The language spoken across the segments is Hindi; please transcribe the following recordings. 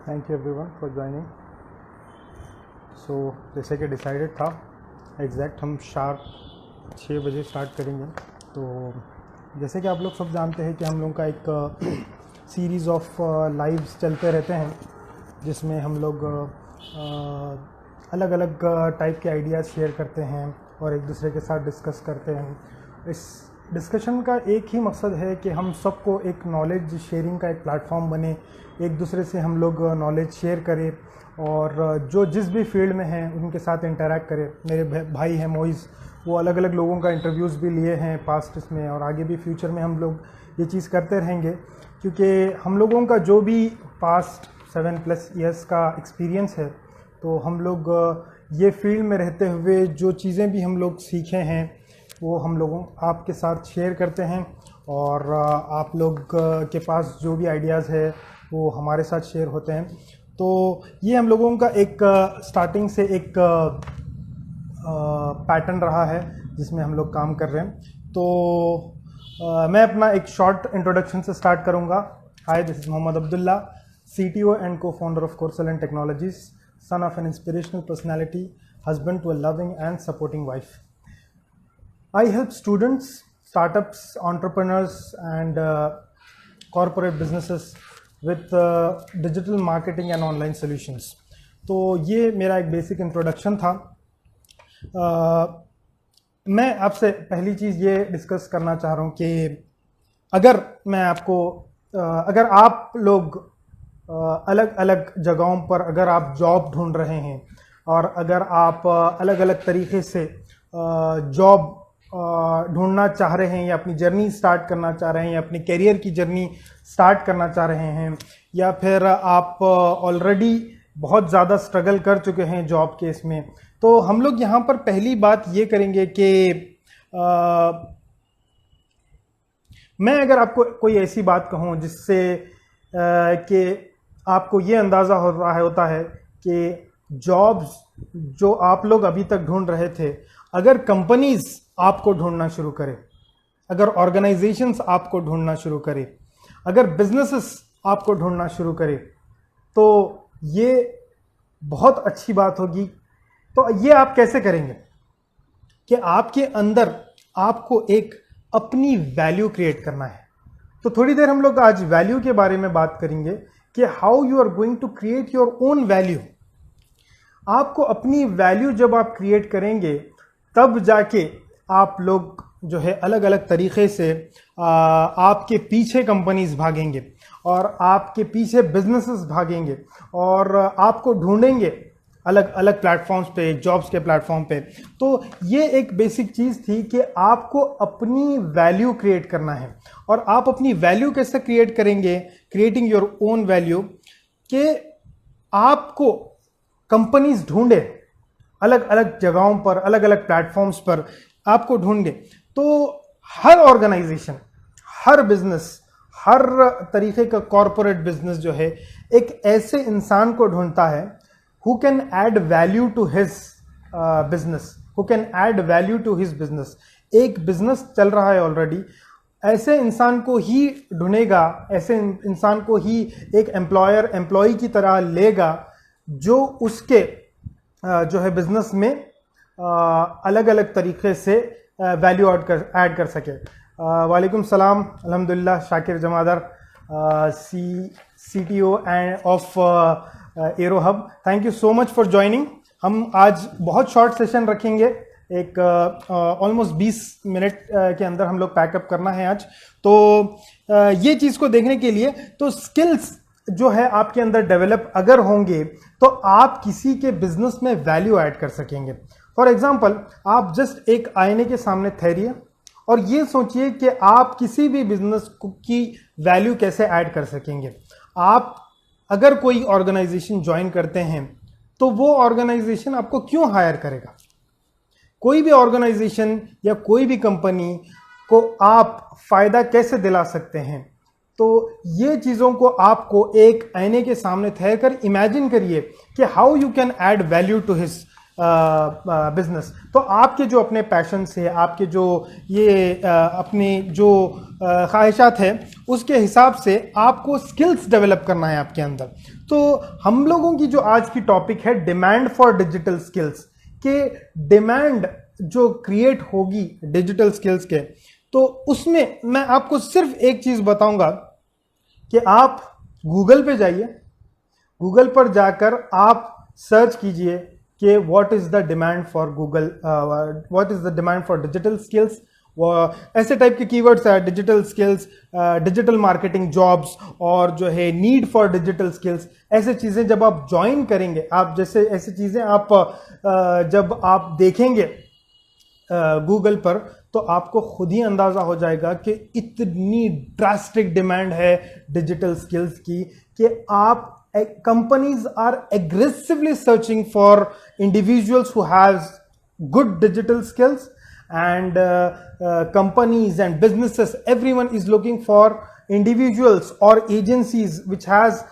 Thank you everyone for joining. So जैसे कि डिसाइडेड था एग्जैक्ट हम शार्प 6 बजे स्टार्ट करेंगे। तो जैसे कि आप लोग सब जानते हैं कि हम लोग का एक सीरीज़ ऑफ लाइव्स चलते रहते हैं जिसमें हम लोग अलग अलग टाइप के आइडियाज़ शेयर करते हैं और एक दूसरे के साथ डिस्कस करते हैं। इस डिस्कशन का एक ही मकसद है कि हम सबको एक नॉलेज शेयरिंग का एक प्लेटफॉर्म बने, एक दूसरे से हम लोग नॉलेज शेयर करें और जो जिस भी फील्ड में हैं उनके साथ इंटरेक्ट करें। मेरे भाई हैं मोइज़, वो अलग अलग लोगों का इंटरव्यूज़ भी लिए हैं पास्ट इसमें, और आगे भी फ्यूचर में हम लोग ये चीज़ करते रहेंगे क्योंकि हम लोगों का जो भी पास्ट 7+ ईयर्स का एक्सपीरियंस है, तो हम लोग ये फील्ड में रहते हुए जो चीज़ें भी हम लोग सीखे हैं वो हम लोगों आपके साथ शेयर करते हैं, और आप लोग के पास जो भी आइडियाज़ है वो हमारे साथ शेयर होते हैं। तो ये हम लोगों का एक स्टार्टिंग से एक पैटर्न रहा है जिसमें हम लोग काम कर रहे हैं। तो मैं अपना एक शॉर्ट इंट्रोडक्शन से स्टार्ट करूंगा। Hi, this is Mohammad Abdullah, CTO and co-founder of Courcellent Technologies, son of an inspirational personality, husband to a loving and supporting wife. I help students, startups, entrepreneurs and corporate businesses with digital marketing and online solutions. तो ये मेरा एक बेसिक इंट्रोडक्शन था। मैं आपसे पहली चीज़ ये डिस्कस करना चाह रहा हूँ कि अगर आप लोग अलग अलग जगहों पर अगर आप जॉब ढूंढ रहे हैं और अगर आप अलग अलग तरीके से जॉब ढूंढना चाह रहे हैं या अपनी जर्नी स्टार्ट करना चाह रहे हैं या अपनी करियर की जर्नी स्टार्ट करना चाह रहे हैं, या फिर आप ऑलरेडी बहुत ज़्यादा स्ट्रगल कर चुके हैं जॉब के इसमें, तो हम लोग यहाँ पर पहली बात ये करेंगे कि मैं अगर आपको कोई ऐसी बात कहूँ जिससे कि आपको ये अंदाज़ा होता है कि जॉब्स जो आप लोग अभी तक ढूंढ रहे थे, अगर कंपनीज आपको ढूंढना शुरू करें, अगर ऑर्गेनाइजेशंस आपको ढूंढना शुरू करें, अगर बिजनेसेस आपको ढूंढना शुरू करें, तो ये बहुत अच्छी बात होगी। तो ये आप कैसे करेंगे कि आपके अंदर आपको एक अपनी वैल्यू क्रिएट करना है। तो थोड़ी देर हम लोग आज वैल्यू के बारे में बात करेंगे कि how you are going to create your own value. आपको अपनी वैल्यू जब आप क्रिएट करेंगे तब जाके आप लोग जो है अलग अलग तरीके से आपके पीछे कंपनीज भागेंगे और आपके पीछे बिजनेसेस भागेंगे और आपको ढूंढेंगे अलग अलग प्लेटफॉर्म्स पे, जॉब्स के प्लेटफॉर्म पे। तो ये एक बेसिक चीज़ थी कि आपको अपनी वैल्यू क्रिएट करना है। और आप अपनी वैल्यू कैसे क्रिएट करेंगे, क्रिएटिंग योर ओन वैल्यू, कि आपको कंपनीज ढूंढे अलग अलग जगहों पर, अलग अलग प्लेटफॉर्म्स पर आपको ढूंढे। तो हर ऑर्गेनाइजेशन, हर बिजनेस, हर तरीके का कॉरपोरेट बिजनेस जो है एक ऐसे इंसान को ढूंढता है who can add value to his business, who can add value to his business। एक बिजनेस चल रहा है ऑलरेडी, ऐसे इंसान को ही ढूंढेगा, ऐसे इंसान को ही एक एम्प्लॉय की तरह लेगा जो उसके जो है बिजनेस में अलग अलग तरीके से वैल्यू ऐड कर सके। वालेकुम सलाम, अल्हम्दुलिल्लाह, शाकिर जमादार, CTO of arrow hub. Thank you so much for joining. हम आज बहुत शॉर्ट सेशन रखेंगे, एक ऑलमोस्ट 20 मिनट के अंदर हम लोग पैकअप करना है आज। तो ये चीज़ को देखने के लिए तो स्किल्स जो है आपके अंदर डेवलप अगर होंगे तो आप किसी के बिजनेस में वैल्यू ऐड कर सकेंगे। फॉर एग्जांपल, आप जस्ट एक आईने के सामने ठहरिए और ये सोचिए कि आप किसी भी बिजनेस की वैल्यू कैसे ऐड कर सकेंगे। आप अगर कोई ऑर्गेनाइजेशन ज्वाइन करते हैं तो वो ऑर्गेनाइजेशन आपको क्यों हायर करेगा? कोई भी ऑर्गेनाइजेशन या कोई भी कंपनी को आप फायदा कैसे दिला सकते हैं? तो ये चीज़ों को आपको एक आईने के सामने ठहर कर इमेजिन करिए कि how you can add value to his business. तो आपके जो अपने पैशन है, आपके जो ये अपने जो ख्वाहिशात है, उसके हिसाब से आपको स्किल्स डेवलप करना है आपके अंदर। तो हम लोगों की जो आज की टॉपिक है डिमांड फॉर डिजिटल स्किल्स, के डिमांड जो क्रिएट होगी डिजिटल स्किल्स के, तो उसमें मैं आपको सिर्फ एक चीज बताऊंगा कि आप गूगल पे जाइए, गूगल पर जाकर आप सर्च कीजिए कि what is the demand for Google, what is the demand for digital skills. ऐसे टाइप के कीवर्ड्स है, digital skills, digital marketing jobs, और जो है नीड फॉर डिजिटल स्किल्स। ऐसे चीजें जब आप ज्वाइन करेंगे, आप जैसे ऐसी चीजें आप जब आप देखेंगे गूगल पर, तो आपको खुद ही अंदाजा हो जाएगा कि इतनी ड्रास्टिक डिमांड है डिजिटल स्किल्स की कि आप companies are aggressively searching for individuals who has good digital skills, and companies and businesses, everyone is looking for individuals or agencies which has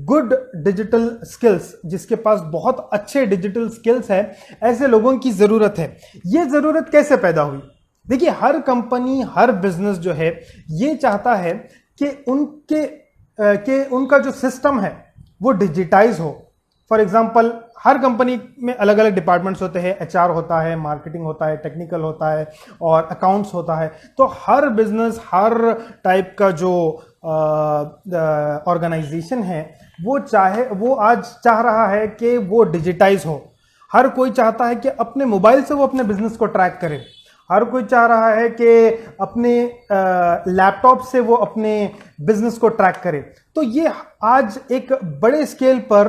good digital skills, जिसके पास बहुत अच्छे डिजिटल स्किल्स है। ऐसे लोगों की जरूरत है। ये जरूरत कैसे पैदा हुई? देखिए, हर कंपनी, हर बिजनेस जो है ये चाहता है कि उनका जो सिस्टम है वो डिजिटाइज हो। फॉर एग्जाम्पल, हर कंपनी में अलग अलग डिपार्टमेंट्स होते हैं, एचआर होता है, मार्केटिंग होता है, टेक्निकल होता है और अकाउंट्स होता है। तो हर बिजनेस, हर टाइप का जो ऑर्गेनाइजेशन है वो आज चाह रहा है कि वो डिजिटाइज हो। हर कोई चाहता है कि अपने मोबाइल से वो अपने बिजनेस को ट्रैक करे। हर कोई चाह रहा है कि अपने लैपटॉप से वो अपने बिजनेस को ट्रैक करे। तो ये आज एक बड़े स्केल पर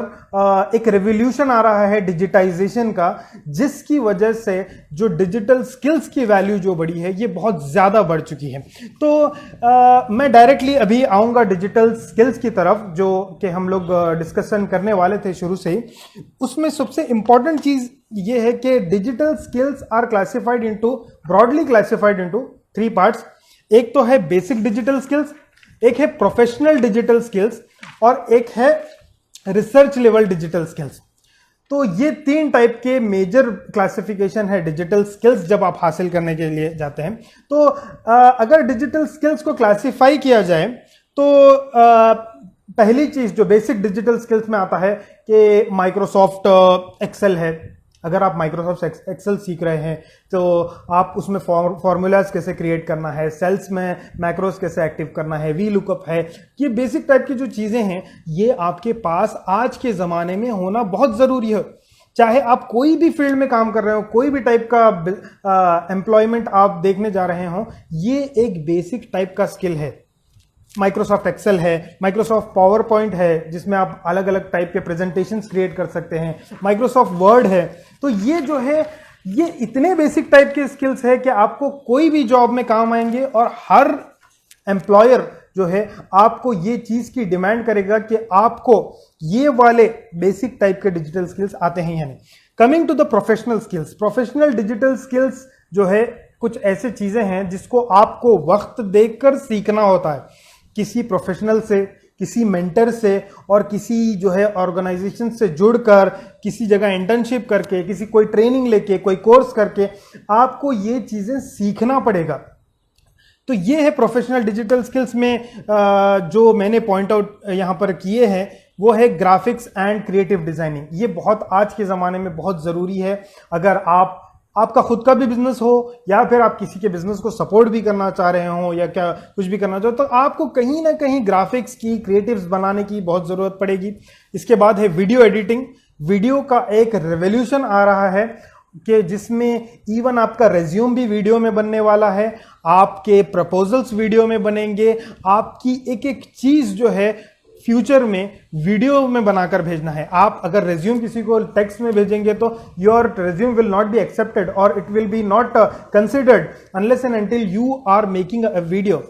एक रेवोल्यूशन आ रहा है डिजिटाइजेशन का, जिसकी वजह से जो डिजिटल स्किल्स की वैल्यू जो बढ़ी है ये बहुत ज़्यादा बढ़ चुकी है। तो मैं डायरेक्टली अभी आऊँगा डिजिटल स्किल्स की तरफ, जो कि हम लोग डिस्कशन करने वाले थे शुरू से ही। उसमें सबसे इंपॉर्टेंट चीज़ ये है कि digital skills are classified into, broadly classified into 3 parts. एक तो है बेसिक डिजिटल स्किल्स, एक है प्रोफेशनल डिजिटल स्किल्स, और एक है रिसर्च लेवल डिजिटल स्किल्स। तो ये 3 टाइप के मेजर क्लासिफिकेशन है डिजिटल स्किल्स जब आप हासिल करने के लिए जाते हैं। तो अगर डिजिटल स्किल्स को क्लासिफाई किया जाए तो पहली चीज जो बेसिक डिजिटल स्किल्स में आता है कि माइक्रोसॉफ्ट एक्सेल है। अगर आप माइक्रोसॉफ्ट एक्सेल सीख रहे हैं तो आप उसमें फॉर्मूलाज कैसे क्रिएट करना है, सेल्स में मैक्रोस कैसे एक्टिव करना है, वी लुकअप है, ये बेसिक टाइप की जो चीज़ें हैं ये आपके पास आज के ज़माने में होना बहुत ज़रूरी है। चाहे आप कोई भी फील्ड में काम कर रहे हो, कोई भी टाइप का एम्प्लॉयमेंट आप देखने जा रहे हो, ये एक बेसिक टाइप का स्किल है। माइक्रोसॉफ्ट एक्सेल है, माइक्रोसॉफ्ट पावर पॉइंट है जिसमें आप अलग अलग टाइप के प्रेजेंटेशंस क्रिएट कर सकते हैं, माइक्रोसॉफ्ट वर्ड है। तो ये जो है ये इतने बेसिक टाइप के स्किल्स है कि आपको कोई भी जॉब में काम आएंगे, और हर एम्प्लॉयर जो है आपको ये चीज की डिमांड करेगा कि आपको ये वाले बेसिक टाइप के डिजिटल स्किल्स आते हैं या नहीं। Coming to the professional skills, professional digital skills जो है कुछ ऐसे चीजें हैं जिसको आपको वक्त देकर सीखना होता है, किसी प्रोफेशनल से, किसी मेंटर से, और किसी जो है ऑर्गेनाइजेशन से जुड़कर, किसी जगह इंटर्नशिप करके, किसी कोई ट्रेनिंग लेके, कोई कोर्स करके आपको ये चीज़ें सीखना पड़ेगा। तो ये है प्रोफेशनल डिजिटल स्किल्स में जो मैंने पॉइंट आउट यहाँ पर किए हैं, वो है ग्राफिक्स एंड क्रिएटिव डिजाइनिंग। ये बहुत आज के ज़माने में बहुत ज़रूरी है। अगर आपका खुद का भी बिजनेस हो या फिर आप किसी के बिजनेस को सपोर्ट भी करना चाह रहे हो या क्या कुछ भी करना चाहो, तो आपको कहीं ना कहीं ग्राफिक्स की, क्रिएटिव्स बनाने की बहुत ज़रूरत पड़ेगी। इसके बाद है वीडियो एडिटिंग। वीडियो का एक रेवोल्यूशन आ रहा है कि जिसमें इवन आपका रेज्यूम भी वीडियो में बनने वाला है, आपके प्रपोजल्स वीडियो में बनेंगे, आपकी एक एक चीज़ जो है फ्यूचर में वीडियो में बनाकर भेजना है। आप अगर रेज्यूम किसी को टेक्स्ट में भेजेंगे तो your resume will not be accepted और it will be not considered unless and until you are making a video.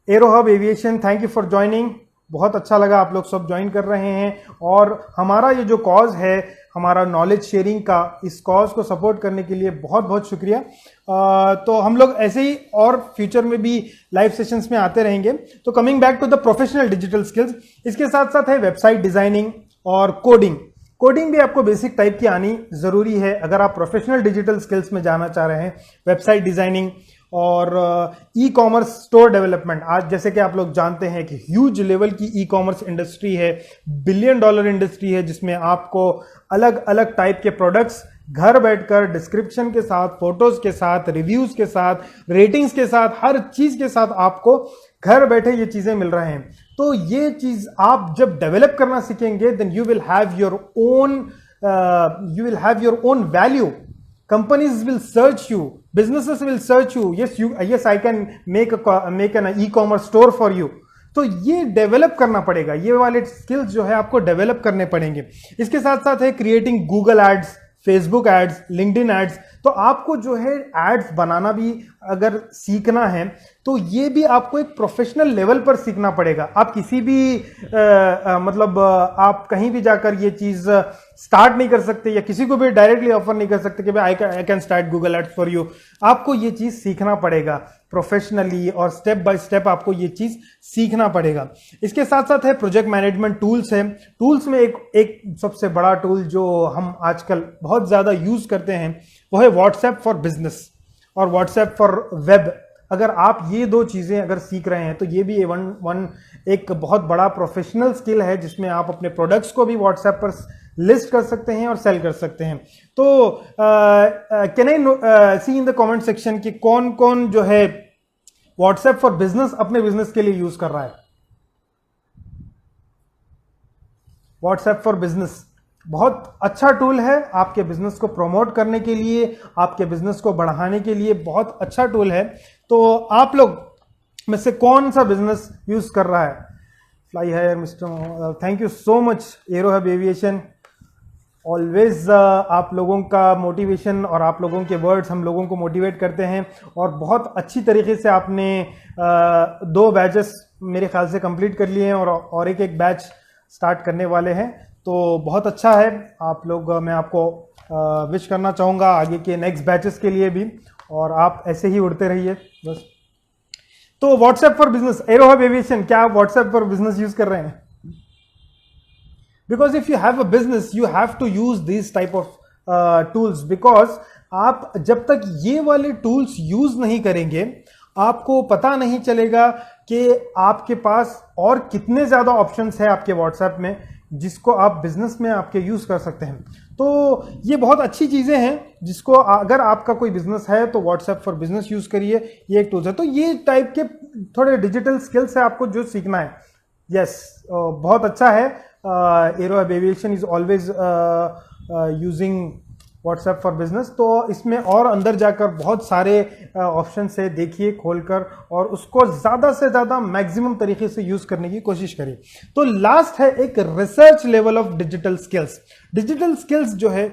Aerohub Aviation, thank you for joining. बहुत अच्छा लगा आप लोग सब ज्वाइन कर रहे हैं, और हमारा ये जो कॉज है, हमारा नॉलेज शेयरिंग का, इस कॉज को सपोर्ट करने के लिए बहुत बहुत शुक्रिया। तो हम लोग ऐसे ही और फ्यूचर में भी लाइव सेशंस में आते रहेंगे। तो coming back to the professional digital skills, इसके साथ साथ है वेबसाइट डिजाइनिंग और कोडिंग। कोडिंग भी आपको बेसिक टाइप की आनी जरूरी है अगर आप प्रोफेशनल डिजिटल स्किल्स में जाना चाह रहे हैं। वेबसाइट डिजाइनिंग और ई कॉमर्स स्टोर डेवलपमेंट, आज जैसे कि आप लोग जानते हैं कि ह्यूज लेवल की ई कॉमर्स इंडस्ट्री है, $1 बिलियन इंडस्ट्री है, जिसमें आपको अलग अलग टाइप के प्रोडक्ट्स घर बैठकर डिस्क्रिप्शन के साथ, फोटोज के साथ, रिव्यूज के साथ, रेटिंग्स के साथ, हर चीज के साथ आपको घर बैठे ये चीजें मिल रहे हैं। तो ये चीज आप जब डेवलप करना सीखेंगे then you will have your own value. Companies will search you, businesses will search you. Yes, I can make an e-commerce store for you. तो ये डेवलप करना पड़ेगा, ये वाले स्किल्स जो है आपको डेवलप करने पड़ेंगे। इसके साथ साथ है creating Google ads, Facebook ads, LinkedIn ads. तो आपको जो है एड्स बनाना भी अगर सीखना है तो ये भी आपको एक प्रोफेशनल लेवल पर सीखना पड़ेगा। आप किसी भी आप कहीं भी जाकर ये चीज स्टार्ट नहीं कर सकते या किसी को भी डायरेक्टली ऑफर नहीं कर सकते कि भाई I can start Google ads for you. आपको ये चीज सीखना पड़ेगा प्रोफेशनली और स्टेप बाय स्टेप आपको ये चीज सीखना पड़ेगा। इसके साथ साथ है प्रोजेक्ट मैनेजमेंट टूल्स है। टूल्स में एक सबसे बड़ा टूल जो हम आजकल बहुत ज्यादा यूज करते हैं वो है व्हाट्सएप फॉर बिजनेस और व्हाट्सएप फॉर वेब। अगर आप ये दो चीजें अगर सीख रहे हैं तो ये भी एक बहुत बड़ा प्रोफेशनल स्किल है जिसमें आप अपने प्रोडक्ट्स को भी व्हाट्सएप पर लिस्ट कर सकते हैं और सेल कर सकते हैं। तो can I see in the comment section कि कौन कौन जो है व्हाट्सएप फॉर बिजनेस अपने बिजनेस के लिए यूज कर रहा है। व्हाट्सएप फॉर बिजनेस बहुत अच्छा टूल है आपके बिजनेस को प्रमोट करने के लिए, आपके बिजनेस को बढ़ाने के लिए बहुत अच्छा टूल है। तो आप लोग में से कौन सा बिजनेस यूज कर रहा है? Fly higher mister, thank you so much Aero Hub Aviation. Always आप लोगों का मोटिवेशन और आप लोगों के वर्ड्स हम लोगों को मोटिवेट करते हैं और बहुत अच्छी तरीके से आपने 2 बैचेस मेरे ख्याल से कंप्लीट कर लिए हैं और एक बैच स्टार्ट करने वाले हैं। तो बहुत अच्छा है आप लोग, मैं आपको विश करना चाहूँगा आगे के नेक्स्ट बैचेस के लिए भी, और आप ऐसे ही उड़ते रहिए बस। तो WhatsApp for business, Aero Hub Aviation, क्या आप व्हाट्सएप फॉर बिजनेस यूज कर रहे हैं? Because if you have a business you have to use this type of tools, because आप जब तक ये वाले टूल्स यूज नहीं करेंगे आपको पता नहीं चलेगा कि आपके पास और कितने ज्यादा ऑप्शंस है आपके व्हाट्सएप में जिसको आप बिजनेस में आपके यूज कर सकते हैं। तो ये बहुत अच्छी चीजें हैं जिसको अगर आपका कोई बिजनेस है तो व्हाट्सएप फॉर बिजनेस यूज करिए, ये एक टूल है। तो ये टाइप के थोड़े डिजिटल स्किल्स है आपको जो सीखना है। यस, बहुत अच्छा है। Arrow Hub aviation is always using WhatsApp for business. तो इसमें और अंदर जाकर बहुत सारे ऑप्शन है, देखिए खोलकर और उसको ज़्यादा से ज़्यादा मैक्सिमम तरीके से यूज़ करने की कोशिश करिए। तो लास्ट है एक research level of digital skills. Digital skills जो है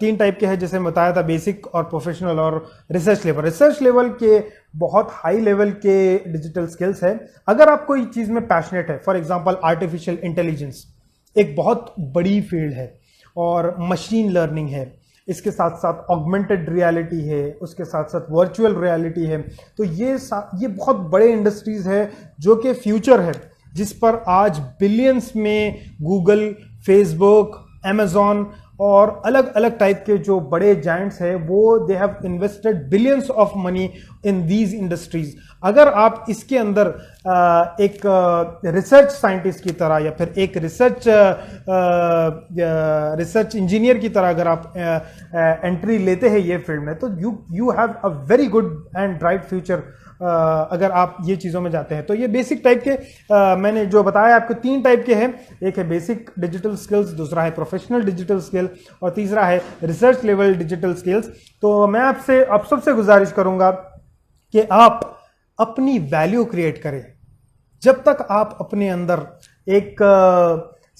3 टाइप के हैं, जैसे मैं बताया था, बेसिक और प्रोफेशनल और रिसर्च लेवल। रिसर्च लेवल के बहुत हाई लेवल के डिजिटल स्किल्स है। अगर आप कोई चीज़ में पैशनेट है, फॉर एग्जाम्पल आर्टिफिशियल इंटेलिजेंस एक बहुत बड़ी फील्ड है और मशीन लर्निंग है, इसके साथ साथ ऑगमेंटेड रियलिटी है, उसके साथ साथ वर्चुअल रियलिटी है। तो ये बहुत बड़े इंडस्ट्रीज है जो कि फ्यूचर है, जिस पर आज बिलियंस में गूगल, फेसबुक, अमेजॉन और अलग अलग टाइप के जो बड़े जायंट्स हैं वो they have invested billions of money in these industries. अगर आप इसके अंदर एक रिसर्च साइंटिस्ट की तरह या फिर एक रिसर्च इंजीनियर की तरह अगर आप एंट्री लेते हैं ये फील्ड में, तो you have a very good and bright future अगर आप ये चीज़ों में जाते हैं। तो ये बेसिक टाइप के मैंने जो बताया आपको 3 टाइप के हैं। एक है बेसिक डिजिटल स्किल्स, दूसरा है प्रोफेशनल डिजिटल स्किल और तीसरा है रिसर्च लेवल डिजिटल स्किल्स। तो मैं आपसे आप सबसे गुजारिश करूंगा कि आप अपनी वैल्यू क्रिएट करें। जब तक आप अपने अंदर एक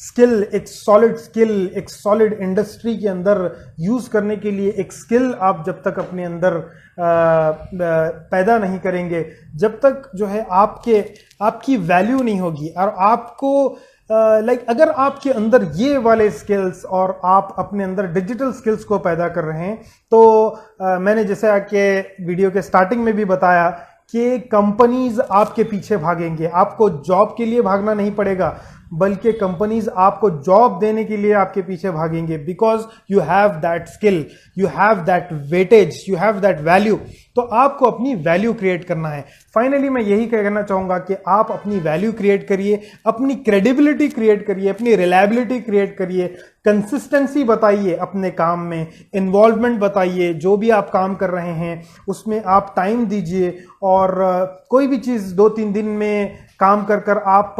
स्किल, एक सॉलिड स्किल, एक सॉलिड इंडस्ट्री के अंदर यूज करने के लिए एक स्किल आप जब तक अपने अंदर पैदा नहीं करेंगे, जब तक जो है आपकी वैल्यू नहीं होगी। और आपको अगर आपके अंदर ये वाले स्किल्स और आप अपने अंदर डिजिटल स्किल्स को पैदा कर रहे हैं, तो मैंने जैसे आपके वीडियो के स्टार्टिंग में भी बताया कि कंपनीज आपके पीछे भागेंगे, आपको जॉब के लिए भागना नहीं पड़ेगा। बल्कि कंपनीज आपको जॉब देने के लिए आपके पीछे भागेंगे, because you have that skill, you have that weightage, you have that value. तो आपको अपनी वैल्यू क्रिएट करना है। फाइनली मैं यही कहना चाहूंगा कि आप अपनी वैल्यू क्रिएट करिए, अपनी क्रेडिबिलिटी क्रिएट करिए, अपनी रिलायबिलिटी क्रिएट करिए, कंसिस्टेंसी बताइए अपने काम में, इन्वॉल्वमेंट बताइए, जो भी आप काम कर रहे हैं उसमें आप टाइम दीजिए। और कोई भी चीज़ 2-3 दिन में काम कर कर आप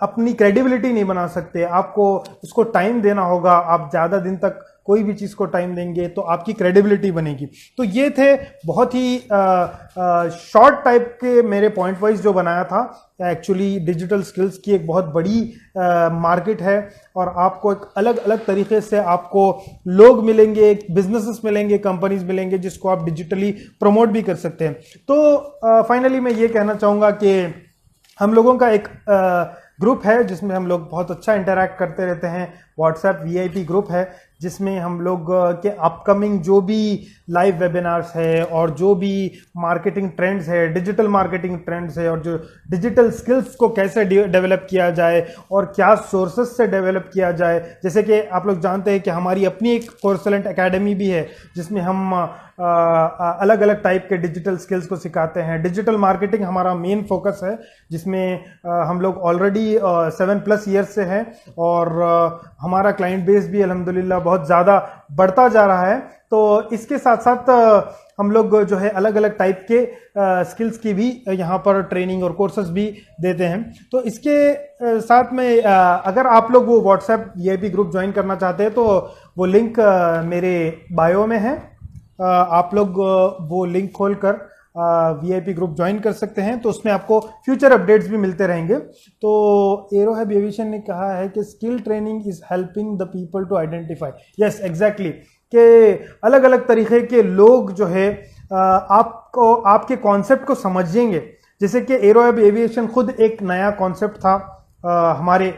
अपनी क्रेडिबिलिटी नहीं बना सकते, आपको उसको टाइम देना होगा। आप ज़्यादा दिन तक कोई भी चीज़ को टाइम देंगे तो आपकी क्रेडिबिलिटी बनेगी। तो ये थे बहुत ही शॉर्ट टाइप के मेरे पॉइंट वाइज जो बनाया था। एक्चुअली डिजिटल स्किल्स की एक बहुत बड़ी मार्केट है और आपको एक अलग अलग तरीके से आपको लोग मिलेंगे, बिजनेसेस मिलेंगे, कंपनीज मिलेंगे जिसको आप डिजिटली प्रमोट भी कर सकते हैं। तो फाइनली मैं ये कहना चाहूँगा कि हम लोगों का एक ग्रुप है जिसमें हम लोग बहुत अच्छा इंटरैक्ट करते रहते हैं। व्हाट्सएप VIP ग्रुप है जिसमें हम लोग के अपकमिंग जो भी लाइव वेबिनार्स है और जो भी मार्केटिंग ट्रेंड्स है, डिजिटल मार्केटिंग ट्रेंड्स है, और जो डिजिटल स्किल्स को कैसे डेवलप किया जाए और क्या सोर्सेस से डेवलप किया जाए। जैसे कि आप लोग जानते हैं कि हमारी अपनी एक कोर्सेलेंट एकेडमी भी है जिसमें हम अलग अलग टाइप के डिजिटल स्किल्स को सिखाते हैं। डिजिटल मार्केटिंग हमारा मेन फोकस है जिसमें हम लोग ऑलरेडी 7+ ईयर्स से हैं और हमारा क्लाइंट बेस भी अल्हम्दुलिल्लाह बहुत ज़्यादा बढ़ता जा रहा है। तो इसके साथ साथ हम लोग जो है अलग अलग टाइप के स्किल्स की भी यहाँ पर ट्रेनिंग और कोर्सेज भी देते हैं। तो इसके साथ में अगर आप लोग वो व्हाट्सएप VIP ग्रुप ज्वाइन करना चाहते हैं तो वो लिंक मेरे बायो में है। आप लोग वो लिंक खोलकर VIP ग्रुप ज्वाइन कर सकते हैं। तो उसमें आपको फ्यूचर अपडेट्स भी मिलते रहेंगे। तो एरोहब एविएशन ने कहा है कि skill training is helping the people to identify. Yes exactly, कि अलग अलग तरीके के लोग जो है आपको आपके कॉन्सेप्ट को समझेंगे। जैसे कि एरोहब एविएशन खुद एक नया कॉन्सेप्ट था हमारे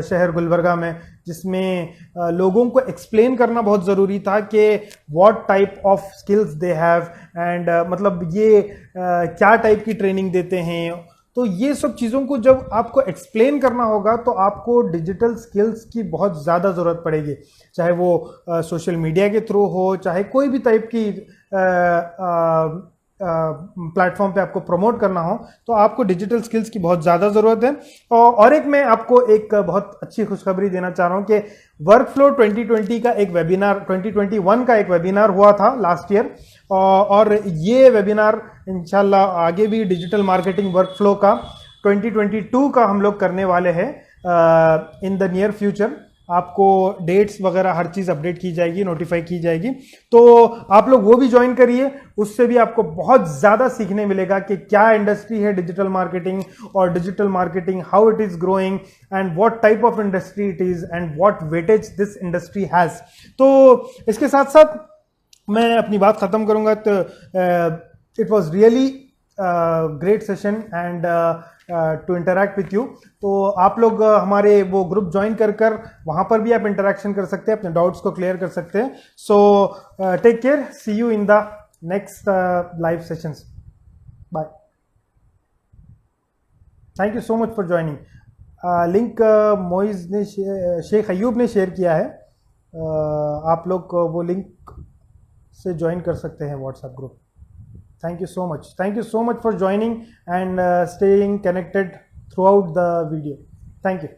शहर गुलबर्गा में, जिसमें लोगों को एक्सप्लेन करना बहुत ज़रूरी था कि what type of skills they have and मतलब ये क्या टाइप की ट्रेनिंग देते हैं। तो ये सब चीज़ों को जब आपको एक्सप्लेन करना होगा तो आपको डिजिटल स्किल्स की बहुत ज़्यादा ज़रूरत पड़ेगी, चाहे वो सोशल मीडिया के थ्रू हो, चाहे कोई भी टाइप की प्लेटफॉर्म पे आपको प्रमोट करना हो, तो आपको डिजिटल स्किल्स की बहुत ज़्यादा ज़रूरत है। और एक मैं आपको एक बहुत अच्छी खुशखबरी देना चाह रहा हूँ कि वर्कफ्लो 2020 का एक वेबिनार, 2021 का एक वेबिनार हुआ था लास्ट ईयर, और ये वेबिनार इंशाल्लाह आगे भी डिजिटल मार्केटिंग वर्कफ्लो का 2022 का हम लोग करने वाले हैं इन द नियर फ्यूचर। आपको डेट्स वगैरह हर चीज़ अपडेट की जाएगी, नोटिफाई की जाएगी। तो आप लोग वो भी ज्वाइन करिए, उससे भी आपको बहुत ज़्यादा सीखने मिलेगा कि क्या इंडस्ट्री है डिजिटल मार्केटिंग, और digital marketing how it is growing and what type of industry it is and what weightage this industry has. तो इसके साथ साथ मैं अपनी बात ख़त्म करूँगा। तो it was really great session and to interact with you. तो आप लोग हमारे वो ग्रुप ज्वाइन कर कर वहाँ पर भी आप इंटरेक्शन कर सकते हैं, अपने डाउट्स को क्लियर कर सकते हैं। So take care, see you in the next live sessions, bye. Thank you so much for joining. Link Moiz ने शेख अयूब ने शेयर किया है, आप लोग वो लिंक से ज्वाइन कर सकते हैं WhatsApp group. Thank you so much. Thank you so much for joining and staying connected throughout the video. Thank you.